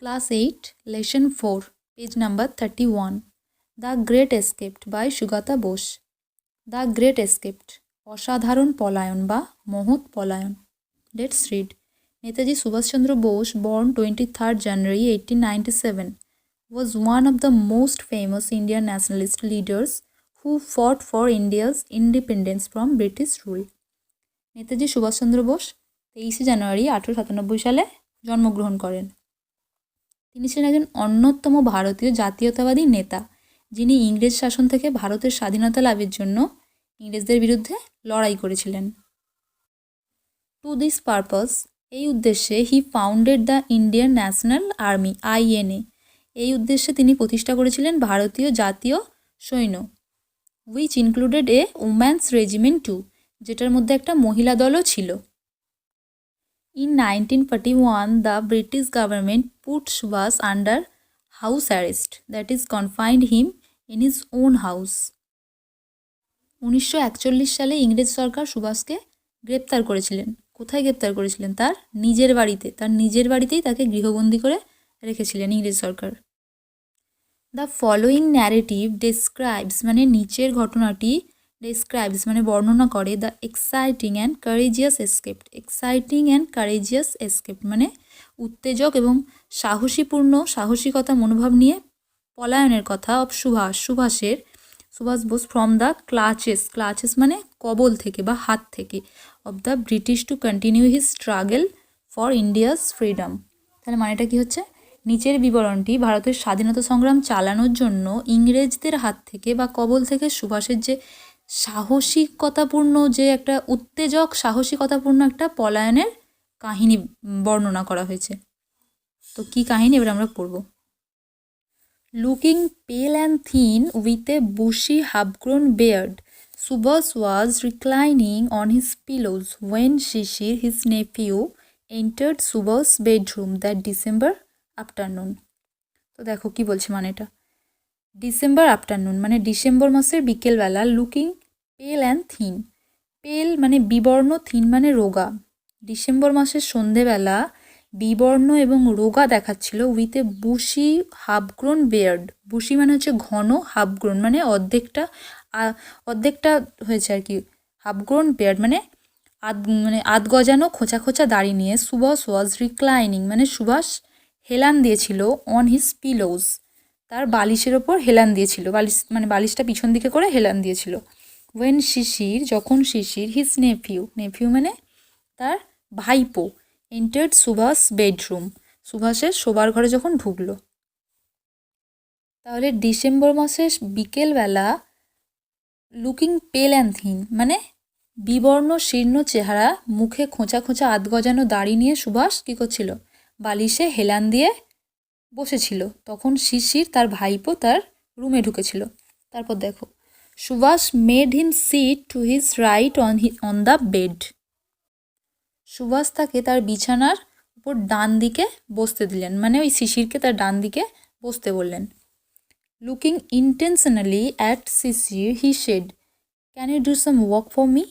Class 8, Lesson 4, page number 31. The Great Escape by Sugata Bose. The Great Escape, অসাধারণ পলায়ন বা মহৎ পলায়ন. Let's read. Netaji Subhash Chandra Bose, born 23rd January 1897, was one of the most famous Indian nationalist leaders who fought for India's independence from British rule. Netaji Subhash Chandra Bose 23 জানুয়ারি 1897 সালে জন্মগ্রহণ করেন. তিনি ছিলেন একজন অন্যতম ভারতীয় জাতীয়তাবাদী নেতা, যিনি ইংরেজ শাসন থেকে ভারতের স্বাধীনতা লাভের জন্য ইংরেজদের বিরুদ্ধে লড়াই করেছিলেন. টু দিস পারপাস, এই উদ্দেশ্যে he founded the Indian National Army INA. এই উদ্দেশ্যে তিনি প্রতিষ্ঠা করেছিলেন ভারতীয় জাতীয় সৈন্য, which included a women's regiment too, যেটার মধ্যে একটা মহিলা দলও ছিল. In 1941, the British government put Subhash under house arrest, that is, confined him in his own house. 1941 সালে ইংরেজ সরকার সুভাষকে গ্রেপ্তার করেছিলেন. কোথায় গ্রেপ্তার করেছিলেন? তার নিজের বাড়িতে. তার নিজের বাড়িতেই তাকে গৃহবন্দী করে রেখেছিলেন ইংরেজ সরকার. দ্য ফলোয়িং ন্যারেটিভ ডেসক্রাইবস, মানে নিচের ঘটনাটি ডেসক্রাইবস মানে বর্ণনা করে, the exciting and courageous escape. Exciting and courageous escape মানে উত্তেজক এবং সাহসিকতা মনোভাব নিয়ে পলায়নের কথা of Subhash Bose from the clutches মানে কবল থেকে বা হাত থেকে, of the British to continue his struggle for India's freedom. তাহলে মানেটা কি হচ্ছে? নিচের বিবরণটি ভারতের স্বাধীনতা সংগ্রাম চালানোর জন্য ইংরেজদের হাত থেকে বা কবল থেকে সুভাষের যে সাহসিকতাপূর্ণ একটা পলায়নের কাহিনী বর্ণনা করা হয়েছে. তো কি কাহিনী এবার আমরা পড়ব. লুকিং পেল and thin with a bushy half-grown beard, Subhash was reclining on his pillows when Shishir, his nephew, entered Subhash's bedroom that December afternoon. তো দেখো কি বলছে মানেটা. ডিসেম্বর আফটারনুন মানে ডিসেম্বর মাসের বিকেলবেলা. লুকিং পেল অ্যান্ড থিন, পেল মানে বিবর্ণ, থিন মানে রোগা. ডিসেম্বর মাসের সন্ধেবেলা বিবর্ণ এবং রোগা দেখাচ্ছিল. With a bushy half grown beard. Bushy মানে হচ্ছে ঘন, হাফগ্রোন মানে অর্ধেকটা হয়েছে আর কি. হাফগ্রোন বেয়ার্ড মানে আধ গজানো খোঁচা খোঁচা দাড়ি নিয়ে. সুভাষ ওয়াজ রিক্লাইনিং মানে সুভাষ হেলান দিয়েছিল অন হিজ পিলোজ, তার বালিশের ওপর হেলান দিয়েছিল. বালিশটা পিছন দিকে করে হেলান দিয়েছিল. ওয়েন যখন শিশির, হিজ নেফিউ মানে তার ভাইপো, এন্টার্ড সুভাষ বেডরুম, সুভাষের শোবার ঘরে যখন ঢুকলো. তাহলে ডিসেম্বর মাসের বিকেলবেলা লুকিং পেল অ্যান্ড থিন মানে বিবর্ণ শীর্ণ চেহারা, মুখে খোঁচা খোঁচা আধ গজানো দাড়ি নিয়ে সুভাষ কী করছিল? বালিশে হেলান দিয়ে বসেছিল. তখন শিশির তার ভাইপো তার রুমে ঢুকেছিল. তারপর দেখো, Subhash made him sit to his right on the bed. Subhash তাকে তার বিছানার উপর ডান দিকে বসতে দিলেন, মানে ওই শিশিরকে তার ডান দিকে বসতে বললেন. Looking intentionally at Sisir he said, can you do some work for me?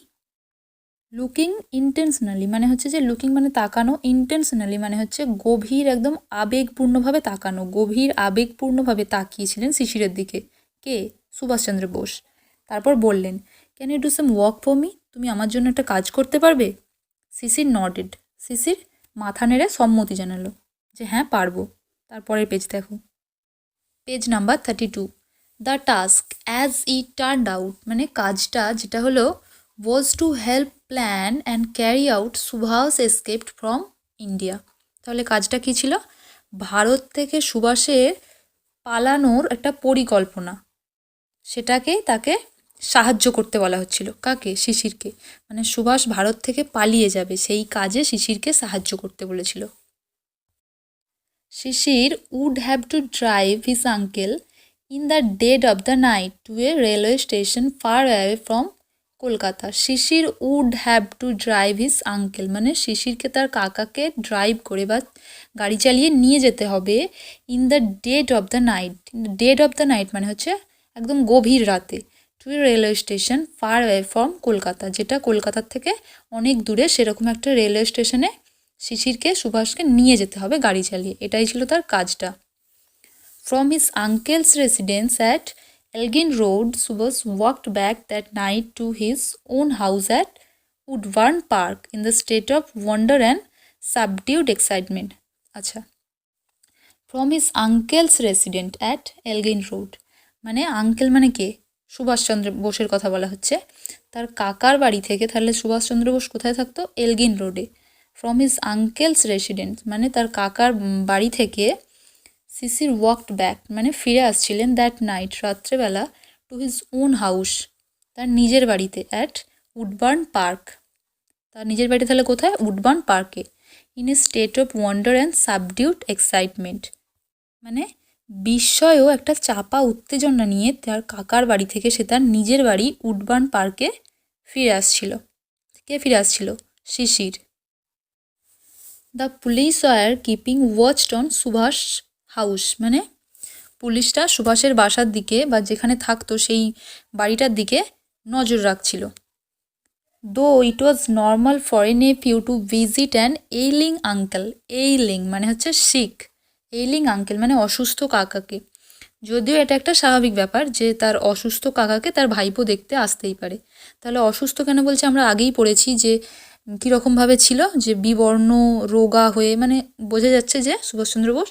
Looking intentionally মানে হচ্ছে যে লুকিং মানে তাকানো, ইন্টেনশনালি মানে হচ্ছে গভীর একদম আবেগপূর্ণভাবে তাকানো. গভীর আবেগপূর্ণভাবে তাকিয়েছিলেন শিশিরের দিকে. কে? সুভাষচন্দ্র বোস. তারপর বললেন, can you do some work for me? তুমি আমার জন্য একটা কাজ করতে পারবে? শিশির নডেড. শিশির মাথা নেড়ে সম্মতি জানালো যে হ্যাঁ পারবো. তারপরের পেজ দেখো, page number 32. The task as it turned out মানে কাজটা যেটা হলো, was to help plan and carry out Subhash escaped from India. তাহলে কাজটা কী ছিল? ভারত থেকে সুভাষের পালানোর একটা পরিকল্পনা, তাকে সাহায্য করতে বলা হচ্ছিল. কাকে? শিশিরকে. মানে সুভাষ ভারত থেকে পালিয়ে যাবে, সেই কাজে শিশিরকে সাহায্য করতে বলেছিল. Sisir would have to drive his uncle in the dead of the night to a railway station far away from Kolkata. Sisir would have to drive his uncle মানে শিশিরকে তার কাকাকে ড্রাইভ করে বা গাড়ি চালিয়ে নিয়ে যেতে হবে. In the dead of the night মানে হচ্ছে একদম গভীর রাতে. To a railway station far away from Kolkata, যেটা কলকাতার থেকে অনেক দূরে, সেরকম একটা রেলওয়ে স্টেশনে শিশিরকে সুভাষকে নিয়ে যেতে হবে গাড়ি চালিয়ে, এটাই ছিল তার কাজটা। From his uncle's residence at Elgin road, Subhas walked back that night to his own house at Woodburn park in the state of wonder and subdued excitement. আচ্ছা, from his uncle's resident at Elgin road, মানে uncle মানে কে? সুভাষচন্দ্র বোসের কথা বলা হচ্ছে। তার কাকার বাড়ি থেকে, তাহলে সুভাষচন্দ্র বোস কোথায় থাকতো? এলগিন রোডে। ফ্রম হিজ আঙ্কেলস রেসিডেন্ট মানে তার কাকার বাড়ি থেকে শিশির ওয়াকড ব্যাক মানে ফিরে আসছিলেন দ্যাট নাইট রাত্রেবেলা টু হিজ ওন হাউস তার নিজের বাড়িতে অ্যাট উডবার্ন পার্ক। তার নিজের বাড়ি তাহলে কোথায়? উডবার্ন পার্কে। In a state of wonder and subdued excitement, মানে বিস্ময় ও একটা চাপা উত্তেজনা নিয়ে তার কাকার বাড়ি থেকে সে তার নিজের বাড়ি উডবার্ন পার্কে ফিরে আসছিল। কে ফিরে আসছিল? Sisir. The police were keeping watched on Subhas house, মানে পুলিশটা সুভাষের বাসার দিকে বা যেখানে থাকতো সেই বাড়িটার দিকে নজর রাখছিল। Though it was normal for a nephew to visit an ailing uncle, ailing মানে হচ্ছে সিক, এইলিং আঙ্কেল মানে অসুস্থ কাকাকে, যদিও এটা একটা স্বাভাবিক ব্যাপার যে তার অসুস্থ কাকাকে তার ভাইপো দেখতে আসতেই পারে। তাহলে অসুস্থ কেন বলছে? আমরা আগেই পড়েছি যে কীরকমভাবে ছিল, যে বিবর্ণ রোগা হয়ে, মানে বোঝা যাচ্ছে যে সুভাষচন্দ্র বোস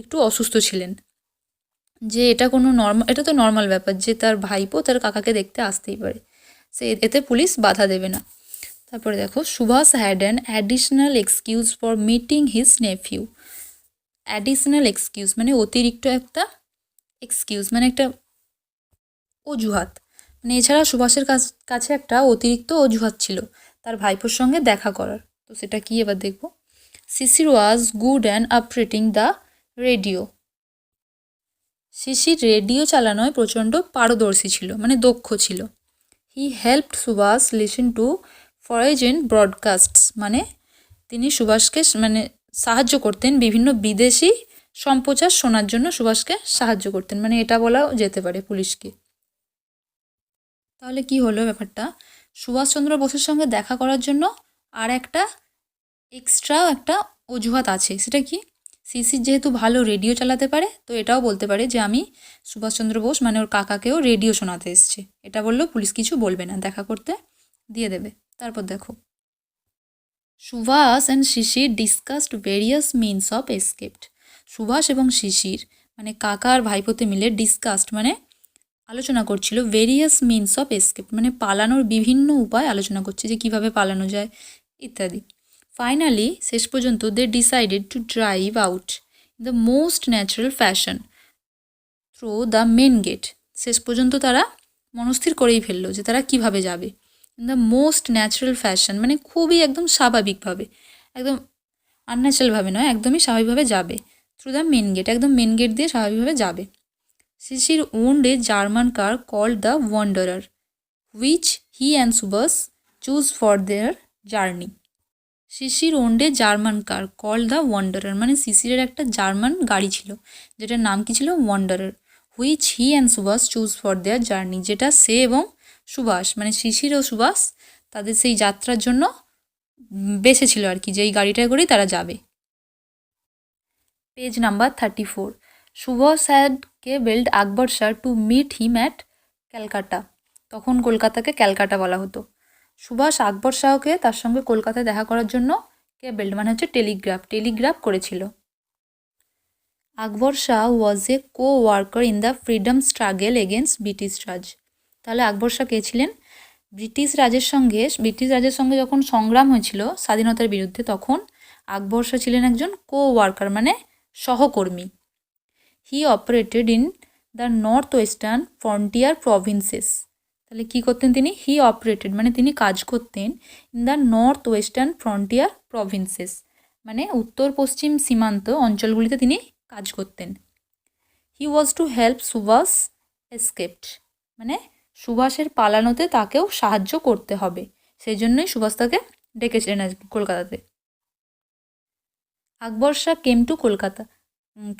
একটু অসুস্থ ছিলেন, যে এটা কোনো এটা তো নর্মাল ব্যাপার যে তার ভাইপো তার কাকাকে দেখতে আসতেই পারে, সে এতে পুলিশ বাধা দেবে না। তারপরে দেখো, Subhash had an additional excuse for meeting his nephew. Additional excuse মানে অতিরিক্ত একটা এক্সকিউজ, মানে একটা অজুহাত, মানে এছাড়া সুভাষের কাছে একটা অতিরিক্ত অজুহাত ছিল তার ভাইপোর সঙ্গে দেখা করার। তো সেটা কি এবার দেখব। Sisir was good and operating the radio. Sisir radio চালানোয় প্রচণ্ড পারদর্শী ছিল, মানে দক্ষ ছিল। He helped Subhas listen to foreign broadcasts, মানে তিনি সুভাষকে মানে সাহায্য করতেন বিভিন্ন বিদেশি সম্প্রচার শোনার জন্য, সুভাষকে সাহায্য করতেন, মানে এটা বলাও যেতে পারে পুলিশকে। তাহলে কি হলো ব্যাপারটা? সুভাষচন্দ্র বোসের সঙ্গে দেখা করার জন্য আর একটা এক্সট্রা একটা অজুহাত আছে, সেটা কি? শিশির যেহেতু ভালো রেডিও চালাতে পারে, তো এটাও বলতে পারে যে আমি সুভাষচন্দ্র বোস মানে ওর কাকাকেও রেডিও শোনাতে এসছে, এটা বললেও পুলিশ কিছু বলবে না, দেখা করতে দিয়ে দেবে। তারপর দেখো, Subhash and Sisir discussed various means of escaped. Subhash এবং শিশির মানে কাকা আর ভাইপোতে মিলে ডিসকাসড মানে আলোচনা করছিল ভেরিয়াস মিনস অফ এসকেপ মানে পালানোর বিভিন্ন উপায় আলোচনা করছে, যে কিভাবে পালানো যায় ইত্যাদি। ফাইনালি শেষ পর্যন্ত they decided to drive out in the most natural fashion through the main gate. শেষ পর্যন্ত তারা মনস্থির করেই ফেললো যে তারা কিভাবে যাবে। In the most natural fashion মানে খুবই একদম স্বাভাবিকভাবে, একদম আনন্যাচারালভাবে নয়, একদমই স্বাভাবিকভাবে যাবে। থ্রু দ্য মেন গেট, একদম মেন গেট দিয়ে স্বাভাবিকভাবে যাবে। শিশির owned a German car called the Wanderer, which he and Subhas chose for their journey. Shishir owned a German car called the Wanderer, মানে শিশিরের একটা জার্মান গাড়ি ছিল যেটার নাম কি ছিল? Wanderer. Which he and Subhash choose for their journey, যেটা সে এবং সুভাষ মানে শিশির ও সুভাষ তাদের সেই যাত্রার জন্য বেছেছিল আর কি, যে এই গাড়িটায় করেই তারা যাবে। Page number 34। Subhas had cabled Akbar Shah to meet him at Calcutta. তখন কলকাতাকে ক্যালকাটা বলা হতো। সুভাষ আকবর শাহকে তার সঙ্গে কলকাতায় দেখা করার জন্য কেবলড মানে হচ্ছে টেলিগ্রাফ করেছিল। Akbar Shah was a coworker in the freedom struggle against British Raj. তাহলে আকবর শাহ কে ছিলেন? ব্রিটিশ রাজের সঙ্গে যখন সংগ্রাম হয়েছিল স্বাধীনতার বিরুদ্ধে, তখন আকবর শাহ ছিলেন একজন কো ওয়ার্কার মানে সহকর্মী। He operated in the North Western Frontier Provinces. তাহলে কী করতেন তিনি? হি অপারেটেড মানে তিনি কাজ করতেন in the North Western Frontier provinces মানে উত্তর পশ্চিম সীমান্ত অঞ্চলগুলিতে তিনি কাজ করতেন। হি ওয়াজ টু হেল্প সুভাষ এসকেপড মানে সুভাষের পালানোতে তাকেও সাহায্য করতে হবে, সেই জন্যই সুভাষ তাকে ডেকেছিলেন কলকাতাতে। আকবর শাহ কেম টু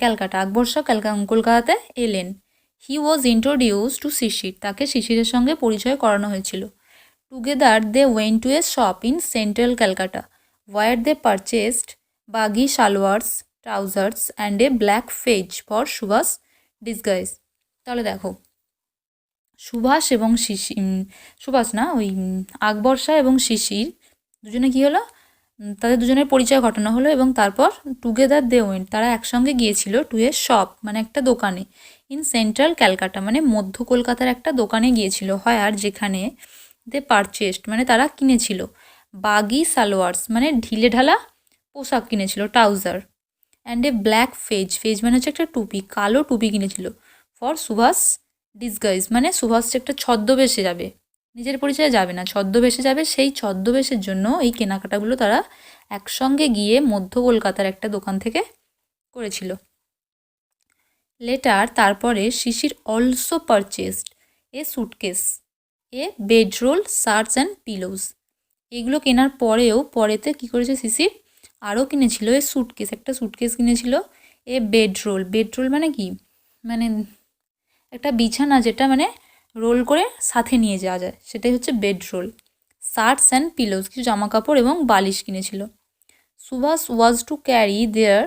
ক্যালকাটা। আকবর শাহ কলকাতাতে এলেন। হি ওয়াজ ইন্ট্রোডিউস টু শিশির, তাকে শিশিরের সঙ্গে পরিচয় করানো হয়েছিল। Together they went to a shop in central Calcutta where they purchased baggy shalwars, trousers and a black fez for Subhash disguise. তাহলে দেখো সুভাষ এবং সুভাষ না ওই আকবর শাহ এবং শিশির দুজনে কী হলো, তাদের দুজনের পরিচয় ঘটানো হলো এবং তারপর টুগেদার দে ওয়েন্ট, তারা একসঙ্গে গিয়েছিল টু এ শপ মানে একটা দোকানে, ইন সেন্ট্রাল ক্যালকাটা মানে মধ্য কলকাতার একটা দোকানে গিয়েছিল, হয় আর যেখানে দে পারচেস্ট মানে তারা কিনেছিল, বাগি সালোয়ার্স মানে ঢিলে ঢালা পোশাক কিনেছিল, trouser, and a black phase, phase মানে হচ্ছে একটা টুপি, কালো টুপি কিনেছিল, ফর সুভাষ ডিসগাইজ মানে সুভাষ একটা ছদ্মবেশে যাবে, নিজের পরিচয়ে যাবে না, ছদ্মবেশে যাবে, সেই ছদ্মবেশের জন্য এই কেনাকাটাগুলো তারা একসঙ্গে গিয়ে মধ্য কলকাতার একটা দোকান থেকে করেছিল। লেটার তারপরে Sisir also purchased a suitcase, a bedroll, shirts and pillows, এগুলো কেনার পরেও পরেতে কী করেছে শিশির, আরও কিনেছিল এ সুটকেস, একটা সুটকেস কিনেছিল, এ বেডরোল, বেডরোল মানে কি, মানে একটা বিছানা যেটা মানে রোল করে সাথে নিয়ে যাওয়া যায়, সেটাই হচ্ছে বেডরোল, শার্টস অ্যান্ড পিলোজ কিছু জামা কাপড় এবং বালিশ কিনেছিল। Subhas was to carry there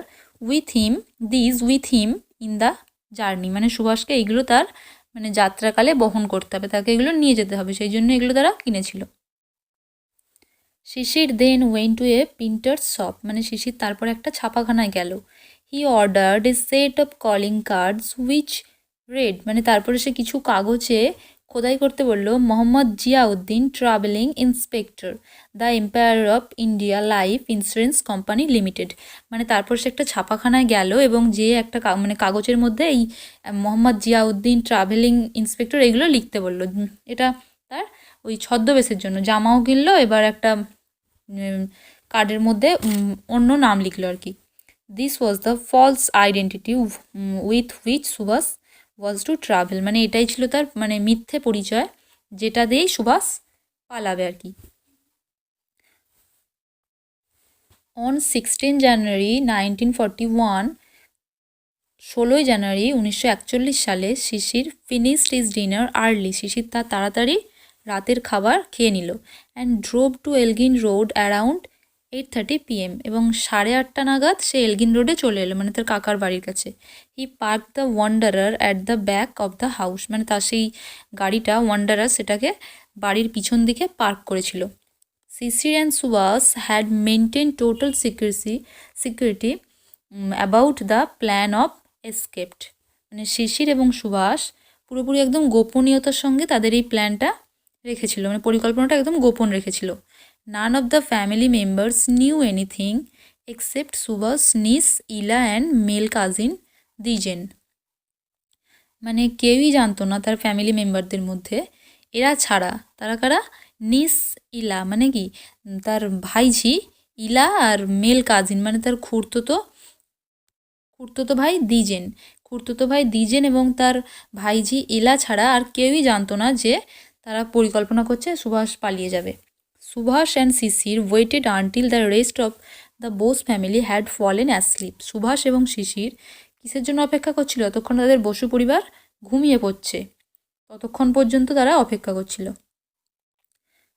with him in the journey, মানে সুভাষকে এইগুলো তার মানে যাত্রাকালে বহন করতে হবে, তাকে এগুলো নিয়ে যেতে হবে, সেই জন্য এগুলো তারা কিনেছিল। Sisir then went to a printer's shop, মানে শিশির তারপর একটা ছাপাখানায় গেল, he ordered a set of calling cards which read, মানে তারপরে সে কিছু কাগজে খোদাই করতে বললো, Mohammad Ziauddin travelling inspector, the Empire of India Life Insurance Company Limited, মানে তারপর সে একটা ছাপাখানায় গেল এবং যে একটা মানে কাগজের মধ্যে এই মোহাম্মদ জিয়াউদ্দিন ট্রাভেলিং ইন্সপেক্টর এগুলো লিখতে বললো, এটা তার ওই ছদ্মবেশের জন্য, জামাও কিনলো, এবার একটা কার্ডের মধ্যে অন্য নাম লিখলো আর কি। This was the false identity with which Subhash was to travel, মানে এটাই ছিল তার মানে মিথ্যে পরিচয় যেটা দিয়েই সুভাষ পালাবে আর কি। অন 16 জানুয়ারি 1941, 16ই জানুয়ারি 1941 সালে Sisir finished his dinner early, শিশির তার তাড়াতাড়ি রাতের খাবার খেয়ে নিল, and drove to Elgin road around 8:30 PM, এবং 8:30 নাগাদ সে এলগিন রোডে চলে এলো মানে তার কাকার বাড়ির কাছে। He park the Wanderer at the back of the house, মানে তার সেই গাড়িটা ওয়ান্ডারার সেটাকে বাড়ির পিছন দিকে পার্ক করেছিল। Sisir and Subhas had maintain total security about the plan of escaped, মানে শিশির এবং সুভাষ পুরোপুরি একদম গোপনীয়তার সঙ্গে তাদের এই প্ল্যানটা রেখেছিল, মানে পরিকল্পনাটা একদম গোপন রেখেছিল। None of the family members knew anything except Subhash, niece, Ila and mail cousin Dwijen, মানে কেউই জানতো না তার ফ্যামিলি মেম্বারদের মধ্যে, এরা ছাড়া, তারা কারা, নিস, ইলা মানে কি তার ভাইঝি, ইলা আর মেল কাজিন মানে তার খুড়তুতো ভাই দ্বিজেন এবং তার ভাইঝি ইলা ছাড়া আর কেউই জানতো না যে তারা পরিকল্পনা করছে সুভাষ পালিয়ে যাবে। Subhash and Sisir waited until the rest of the Bose family had fallen asleep, Subhash এবং শিশির কিসের জন্য অপেক্ষা করছিল, ততক্ষণ তাদের বসু পরিবার ঘুমিয়ে পড়ছে, ততক্ষণ পর্যন্ত তারা অপেক্ষা করছিল।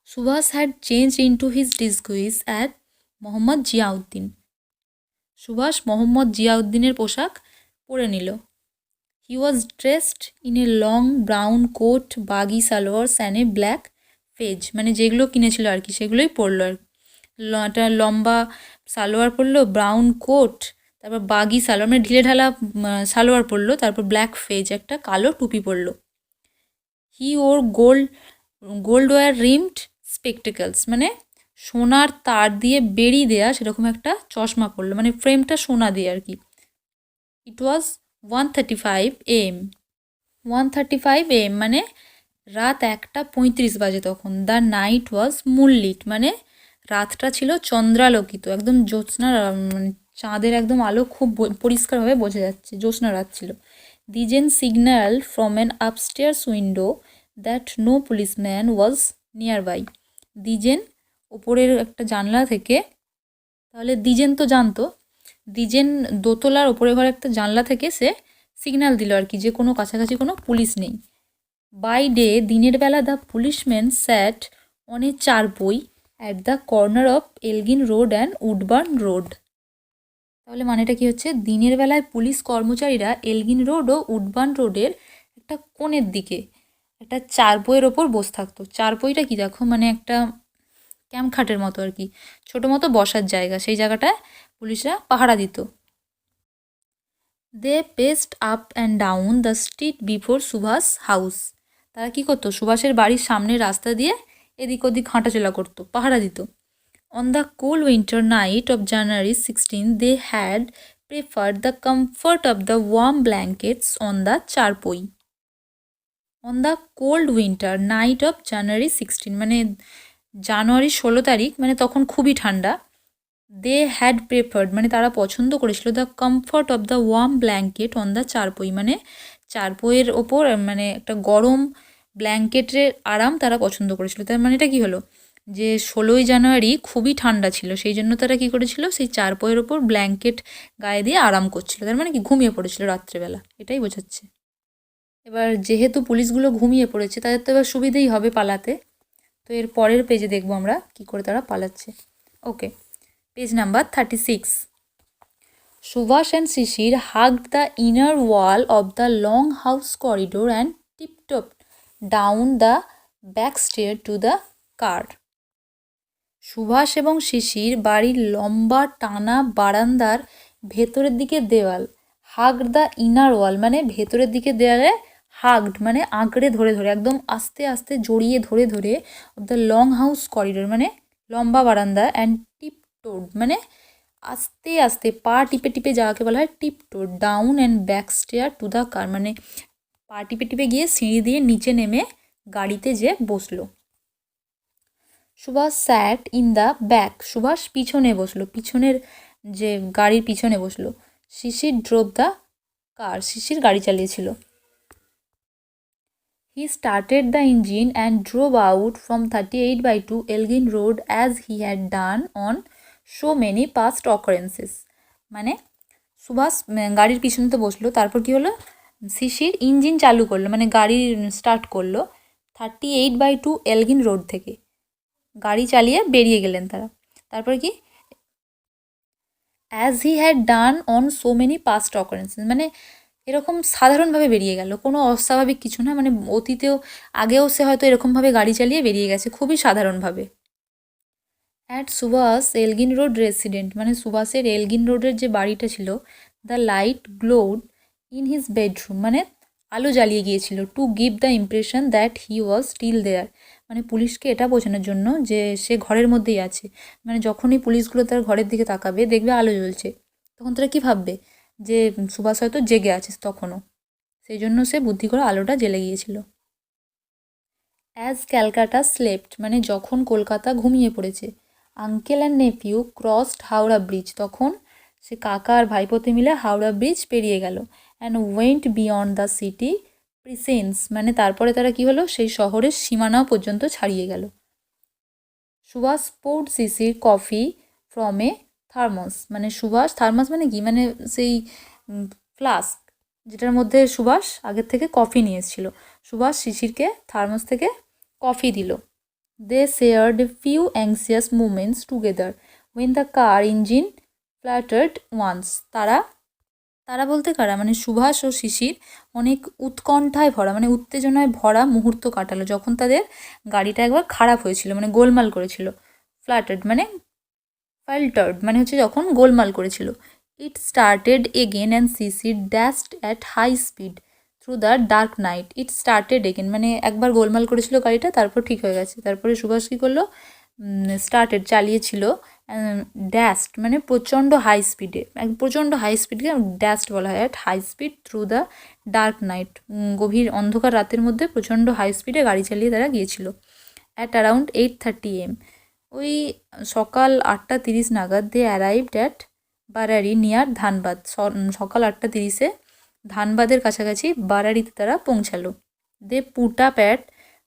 Subhas had change into his disguise at Mohammad Ziauddin, Subhas Mohammad জিয়াউদ্দিনের পোশাক পরে নিল। He was dressed in a long brown coat, baggy salwars and a black fez, মানে যেগুলো কিনেছিল আর কি সেগুলোই পরলো আর একটা লম্বা সালোয়ার পরলো, ব্রাউন কোট, তারপর বাগি সালোয়ার মানে ঢিলে ঢালা সালোয়ার পরলো, তারপর ব্ল্যাক ফেজ একটা কালো টুপি পরলো। হি ওর গোল্ড ওয়ার রিমড স্পেকটেকলস, মানে সোনার তার দিয়ে বেড়ি দেয়া সেরকম একটা চশমা পরলো, মানে ফ্রেমটা সোনা দিয়ে আর কি। ইট ওয়াজ 1:35 AM, 1:35 AM মানে রাত 1:35 বাজে তখন। দ্য নাইট ওয়াজ মুনলিট, মানে রাতটা ছিল চন্দ্রালোকিত, একদম জ্যোৎস্না মানে চাঁদের একদম আলো খুব পরিষ্কারভাবে বোঝা যাচ্ছে, জ্যোৎস্না রাত ছিল। Dwijen signal from an upstairs window that no policeman was nearby, Dwijen ওপরের একটা জানলা থেকে, তাহলে দ্বিজেন তো জানতো, দ্বিজেন দোতলার ওপরে ঘরে একটা জানলা থেকে সে সিগন্যাল দিল আর কি যে কোনো কাছাকাছি কোনো পুলিশ নেই। বাই ডে, দিনের বেলা the policeman sat on a charpai at the corner of Elgin Road and Woodburn Road. তাহলে মানেটা কি হচ্ছে, দিনের বেলায় পুলিশ কর্মচারীরা এলগিন রোড ও উডবার্ন রোডের একটা কোণের দিকে একটা চারপোয়ের ওপর বসে থাকতো। চারপোইটা কি দেখো, মানে একটা ক্যাম্প খাটের মতো আর কি, ছোটো মতো বসার জায়গা, সেই জায়গাটায় পুলিশরা পাহারা দিত। They paced up and down the street before Subhas house. তারা কী করতো, সুভাষের বাড়ির সামনের রাস্তা দিয়ে এদিক ওদিক হাঁটাচলা করতো, পাহারা দিত। On the cool winter night of January 16, they had preferred the comfort of the warm blankets on the charpoi. On the cold winter night of January 16, মানে জানুয়ারি 16 তারিখ, মানে তখন খুবই ঠান্ডা। দে হ্যাড প্রেফার্ড মানে তারা পছন্দ করেছিল the comfort of the warm blanket on the charpai, মানে চারপইয়ের ওপর মানে একটা গরম ব্ল্যাঙ্কেটের আরাম তারা পছন্দ করেছিল। তার মানে এটা কী হলো, যে 16ই জানুয়ারি খুবই ঠান্ডা ছিল, সেই জন্য তারা কী করেছিল, সেই চারপয়ের ওপর ব্ল্যাঙ্কেট গায়ে দিয়ে আরাম করছিল, তার মানে কি ঘুমিয়ে পড়েছিল রাত্রেবেলা, এটাই বোঝাচ্ছে। এবার যেহেতু পুলিশগুলো ঘুমিয়ে পড়েছে, তাদের তো এবার সুবিধেই হবে পালাতে। তো এর পরের পেজে দেখবো আমরা কি করে তারা পালাচ্ছে। ওকে, page number 36. Subhash and Shishir hugged the inner wall of the long house corridor and tiptoed down the back stair to the car. Subhash এবং শিশির বাড়ির লম্বা টানা বারান্দার ভেতরের দিকে দেওয়াল, হাগড দ্য ইনার ওয়াল মানে ভেতরের দিকে দেওয়ালে, হাগড মানে আঁকড়ে ধরে ধরে, একদম আস্তে আস্তে জড়িয়ে ধরে ধরে, of the long house corridor মানে লম্বা বারান্দা, অ্যান্ড টিপটোড মানে আস্তে আস্তে পা টিপে টিপে যাওয়াকে বলা হয় tiptoed, down and back stair to the car মানে পা টিপে টিপে গিয়ে সিঁড়ি দিয়ে নিচে নেমে গাড়িতে যে বসলো। সুভাষ স্যাট ইন দ্য ব্যাক, সুভাষ পিছনে বসলো, পিছনের যে গাড়ির পিছনে বসলো। শিশির ড্রোভ দ্য কার, শিশির গাড়ি চালিয়েছিল। He started the engine and drove out from 38/2 Elgin Road as he had done on so many past occurrences. মানে সুভাষ গাড়ির পিছনে তো বসলো, তারপর কি হলো, শিশির ইঞ্জিন চালু করলো মানে গাড়ি স্টার্ট করলো 38/2 এলগিন রোড থেকে, গাড়ি চালিয়ে বেরিয়ে গেলেন তারা। তারপরে কি, as he had done on so many past occurrences মানে এরকম সাধারণভাবে বেরিয়ে গেল, কোনো অস্বাভাবিক কিছু না, মানে অতীতেও আগেও সে হয়তো এরকমভাবে গাড়ি চালিয়ে বেরিয়ে গেছে, খুবই সাধারণভাবে। At Subhas Elgin Road resident মানে সুভাষের এলগিন রোডের যে বাড়িটা ছিল, the light glowed in his bedroom মানে আলো জ্বালিয়ে গিয়েছিল, to give the impression that he was still there মানে পুলিশকে এটা বোঝানোর জন্য যে সে ঘরের মধ্যেই আছে, মানে যখনই পুলিশগুলো তার ঘরের দিকে তাকাবে দেখবে আলো জ্বলছে, তখন তারা কী ভাববে, যে সুভাষ হয়তো জেগে আছে তখনও, সেই জন্য সে বুদ্ধি করে আলোটা জ্বেলে গিয়েছিল। অ্যাজ ক্যালকাটা স্লেপ্ট মানে যখন কলকাতা ঘুমিয়ে পড়েছে। Uncle and nephew crossed Howrah bridge, তখন সে কাকা আর ভাইপোতে মিলে হাওড়া ব্রিজ পেরিয়ে গেল। And went beyond the city presence মানে তারপরে তারা কি হলো, সেই শহরের সীমানাও পর্যন্ত ছাড়িয়ে গেল। Subhash poured Sisir coffee from a thermos মানে সুভাষ, থার্মাস মানে কি, মানে সেই ফ্লাস্ক যেটার মধ্যে সুভাষ আগের থেকে কফি নিয়ে এসেছিল, সুভাষ শিশিরকে থার্মাস থেকে কফি দিল। They shared a few anxious moments together when the car engine fluttered once. তারা বলতে কারা, মানে সুভাষ ও শিশির অনেক উৎকণ্ঠায় ভরা মানে উত্তেজনায় ভরা মুহূর্ত কাটালো যখন তাদের গাড়িটা একবার খারাপ হয়েছিল মানে গোলমাল করেছিল। ফ্ল্যাটার্ড মানে ফাল্টার্ড মানে হচ্ছে যখন গোলমাল করেছিল। It started again and Sisir dashed at high speed through the dark night. It started again মানে একবার গোলমাল করেছিল গাড়িটা, তারপর ঠিক হয়ে গেছে। তারপরে সুভাষ কী করলো, স্টার্টেড চালিয়েছিল, ড্যাশড মানে প্রচণ্ড হাই স্পিডে, প্রচণ্ড হাই স্পিডকে ড্যাশড বলা হয়, at high speed through the dark night গভীর অন্ধকার রাতের মধ্যে প্রচণ্ড হাই স্পিডে গাড়ি চালিয়ে তারা গিয়েছিল। অ্যাট অ্যারাউন্ড 8:30 AM ওই সকাল 8:30 নাগাদ they arrived at Barari near Dhanbad, সকাল 8:30 ধানবাদের কাছাকাছি বারারিতে তারা পৌঁছালো। They put up at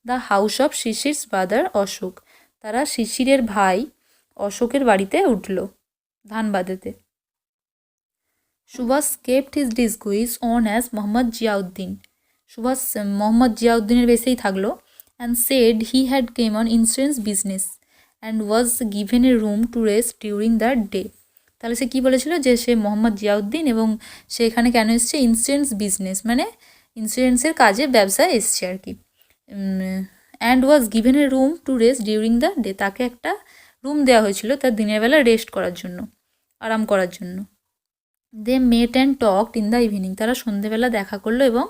the house of Sisir's brother Ashok, তারা শিশিরের ভাই অশোকের বাড়িতে উঠল ধানবাদেতে। Subhas kept his disguise on as Mohammad Ziauddin, Subhas Mohammad জিয়াউদ্দিনের বেসেই থাকলো। And said he had come on insurance business, and was given a room to rest during the day. তাহলে সে কী বলেছিল যে সে মোহাম্মদ জিয়াউদ্দিন এবং সে এখানে কেন এসছে, ইন্স্যুরেন্স বিজনেস মানে ইন্স্যুরেন্সের কাজে ব্যবসায় এসছে আর কি। And was given a room to rest during the day, তাকে একটা রুম দেওয়া হয়েছিল তার দিনের বেলা রেস্ট করার জন্য, আরাম করার জন্য। They met and talked in the evening, তারা সন্ধেবেলা দেখা করলো এবং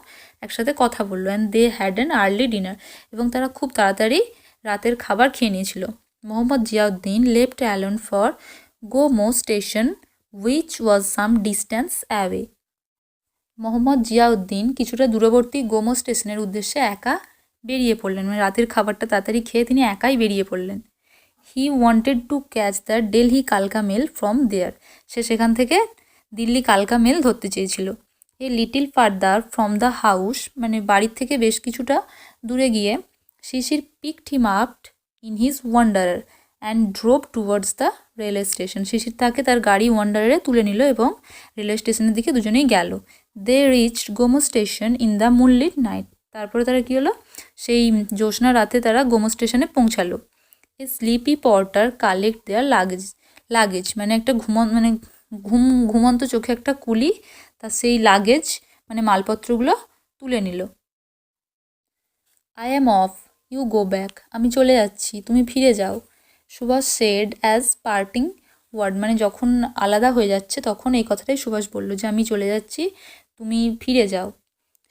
একসাথে কথা বললো। And they had an early dinner, এবং তারা খুব তাড়াতাড়ি রাতের খাবার খেয়ে নিয়েছিল। Mohammad Ziauddin left alone for Gomoh station which was some distance away. Mohammad Ziauddin কিছুটা দূরবর্তী গোমো স্টেশনের উদ্দেশ্যে একা বেরিয়ে পড়লেন, মানে রাতের খাবারটা তাড়াতাড়ি খেয়ে তিনি একাই বেরিয়ে পড়লেন। He wanted to catch the Delhi কালকা মেল ফ্রম দেয়ার, সে সেখান থেকে দিল্লি কালকা মেল ধরতে চেয়েছিল। A little farther from the house, মানে বাড়ির থেকে বেশ কিছুটা দূরে গিয়ে Shishir picked him up in his wanderer and drove towards the railway station. Shishir তাকে তার গাড়ি ওয়ান্ডারারে তুলে নিল এবং রেলওয়ে স্টেশনের দিকে দুজনেই গেল। They reached Gomoh station in the moonlit night, তারপরে তারা কী হলো, সেই জ্যোৎস্না রাতে তারা গোমো স্টেশনে পৌঁছালো। এ স্লিপি পর্টার কালেক্ট দেয়ার লাগেজ, মানে একটা ঘুমন্ত চোখে একটা কুলি তার সেই লাগেজ মানে মালপত্রগুলো তুলে নিল। I am off, you go back, আমি চলে যাচ্ছি, তুমি ফিরে যাও। Subhash said as parting word, মানে যখন আলাদা হয়ে যাচ্ছে তখন এই কথাটাই সুভাষ বলল যে আমি চলে যাচ্ছি, তুমি ফিরে যাও।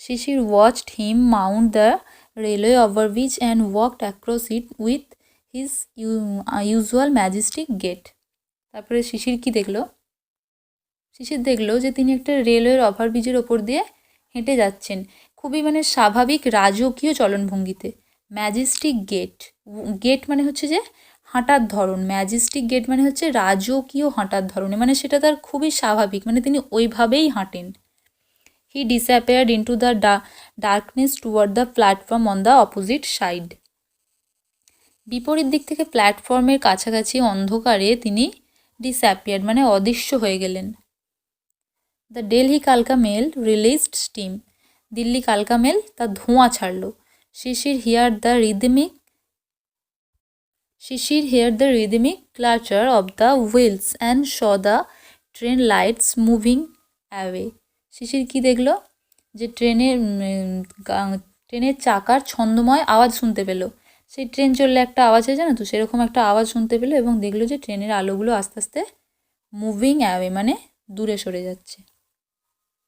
Shishir watched him mount the railway overbridge and walked across it with his usual majestic gait. তারপরে শিশির কি দেখলো, শিশির দেখলো যে তিনি একটা রেলওয়ের ওভারব্রিজের ওপর দিয়ে হেঁটে যাচ্ছেন খুবই মানে স্বাভাবিক রাজকীয় চলনভঙ্গিতে। ম্যাজেস্টিক গেট, গেট মানে হচ্ছে যে হাঁটার ধরন, ম্যাজেস্টিক গেট মানে হচ্ছে রাজকীয় হাঁটার ধরনে, মানে সেটা তার খুবই স্বাভাবিক, মানে তিনি ওইভাবেই হাঁটেন। He disappeared into the darkness toward the platform on the opposite side. বিপরীত দিক থেকে প্ল্যাটফর্মের কাছাকাছি অন্ধকারে তিনি ডিসঅ্যাপিয়ার্ড মানে অদৃশ্য হয়ে গেলেন। দ্য দিল্লি কালকা মেল রিলিজড স্টিম, দিল্লি কালকা মেল তার ধোঁয়া ছাড়ল। Shishir hear the rhythmic clatter of the wheels and saw the train lights moving away. Shishir কি দেখলো, যে ট্রেনের চাকার ছন্দময় আওয়াজ শুনতে পেল, সেই ট্রেন চললে একটা আওয়াজ হয় জানো তো, সেরকম একটা আওয়াজ শুনতে পেলো এবং দেখলো যে ট্রেনের আলোগুলো আস্তে আস্তে মুভিং অ্যাওয়ে মানে দূরে সরে যাচ্ছে।